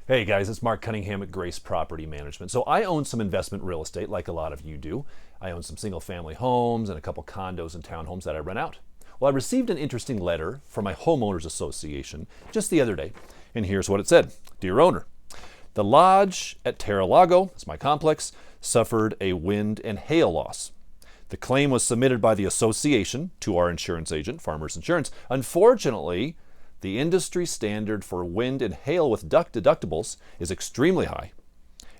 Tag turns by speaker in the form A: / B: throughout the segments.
A: Hey guys, it's Mark Cunningham at Grace Property Management. So I own some investment real estate like a lot of you do. I own some single family homes and a couple condos and townhomes that I rent out. Well, I received an interesting letter from my homeowners association just the other day, and here's what it said. Dear owner, the lodge at Terra Lago, that's my complex, suffered a wind and hail loss. The claim was submitted by the association to our insurance agent, Farmers Insurance. Unfortunately, the industry standard for wind and hail with deductibles is extremely high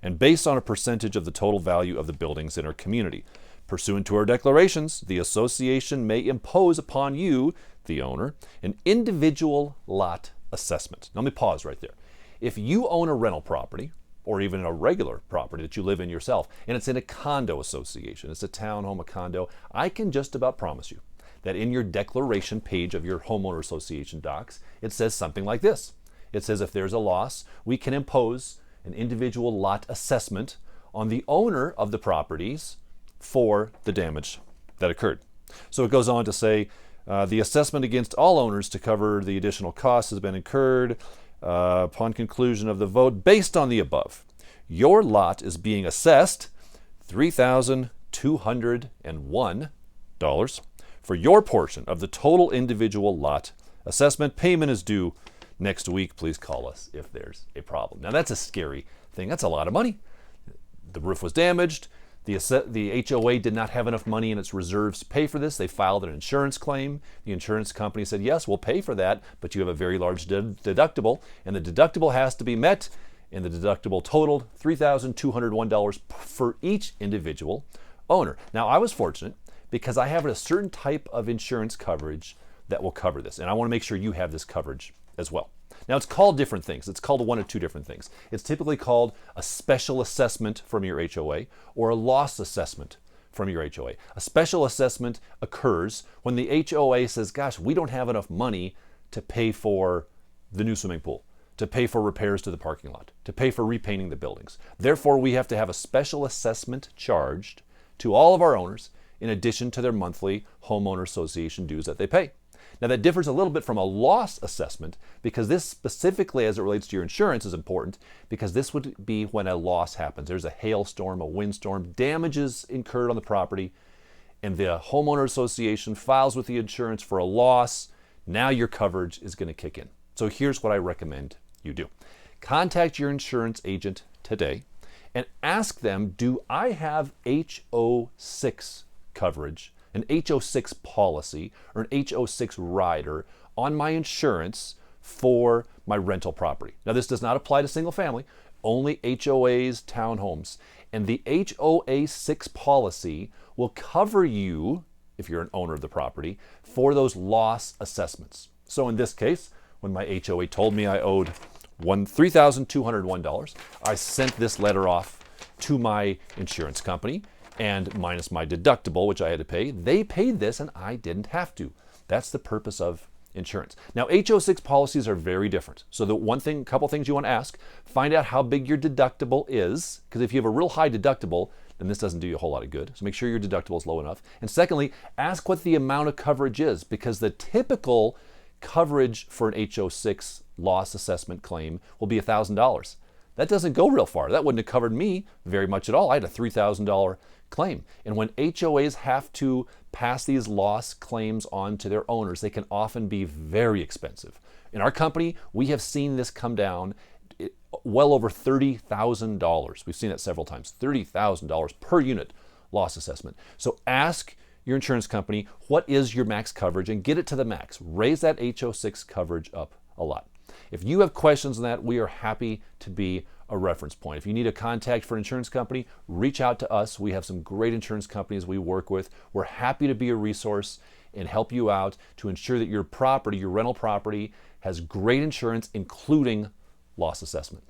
A: and based on a percentage of the total value of the buildings in our community. Pursuant to our declarations, the association may impose upon you, the owner, an individual lot assessment. Now, let me pause right there. If you own a rental property or even a regular property that you live in yourself, and it's in a condo association, it's a townhome, a condo, I can just about promise you that in your declaration page of your homeowner association docs, it says something like this. It says if there's a loss, we can impose an individual lot assessment on the owner of the properties for the damage that occurred. So it goes on to say, the assessment against all owners to cover the additional costs has been incurred upon conclusion of the vote. Based on the above, your lot is being assessed $3,201 for your portion of the total individual lot assessment. Payment is due next week. Please call us if there's a problem. Now that's a scary thing. That's a lot of money. The roof was damaged. The HOA did not have enough money in its reserves to pay for this. They filed an insurance claim. The insurance company said, yes, we'll pay for that, but you have a very large deductible, and the deductible has to be met, and the deductible totaled $3,201 for each individual owner. Now, I was fortunate because I have a certain type of insurance coverage that will cover this. And I want to make sure you have this coverage as well. Now, it's called different things. It's called one of two different things. It's typically called a special assessment from your HOA or a loss assessment from your HOA. A special assessment occurs when the HOA says, gosh, we don't have enough money to pay for the new swimming pool, to pay for repairs to the parking lot, to pay for repainting the buildings. Therefore, we have to have a special assessment charged to all of our owners in addition to their monthly homeowner association dues that they pay. Now that differs a little bit from a loss assessment because this specifically as it relates to your insurance is important because this would be when a loss happens. There's a hailstorm, a windstorm, damages incurred on the property, and the homeowner association files with the insurance for a loss. Now your coverage is going to kick in. So here's what I recommend you do. Contact your insurance agent today and ask them, do I have HO6 coverage, an HO6 policy, or an HO6 rider on my insurance for my rental property? Now, this does not apply to single family, only HOAs, townhomes. And the HOA6 policy will cover you, if you're an owner of the property, for those loss assessments. So in this case, when my HOA told me I owed $3,201, I sent this letter off to my insurance company, and minus my deductible, which I had to pay, they paid this and I didn't have to. That's the purpose of insurance. Now, HO6 policies are very different. So the couple things you want to ask, find out how big your deductible is, because if you have a real high deductible, then this doesn't do you a whole lot of good. So make sure your deductible is low enough. And secondly, ask what the amount of coverage is, because the typical coverage for an HO6 loss assessment claim will be $1,000. That doesn't go real far. That wouldn't have covered me very much at all. I had a $3,000 claim. And when HOAs have to pass these loss claims on to their owners, they can often be very expensive. In our company, we have seen this come down well over $30,000. We've seen it several times, $30,000 per unit loss assessment. So ask your insurance company, what is your max coverage, and get it to the max. Raise that HO6 coverage up a lot. If you have questions on that, we are happy to be a reference point. If you need a contact for an insurance company, reach out to us. We have some great insurance companies we work with. We're happy to be a resource and help you out to ensure that your property, your rental property, has great insurance, including loss assessment.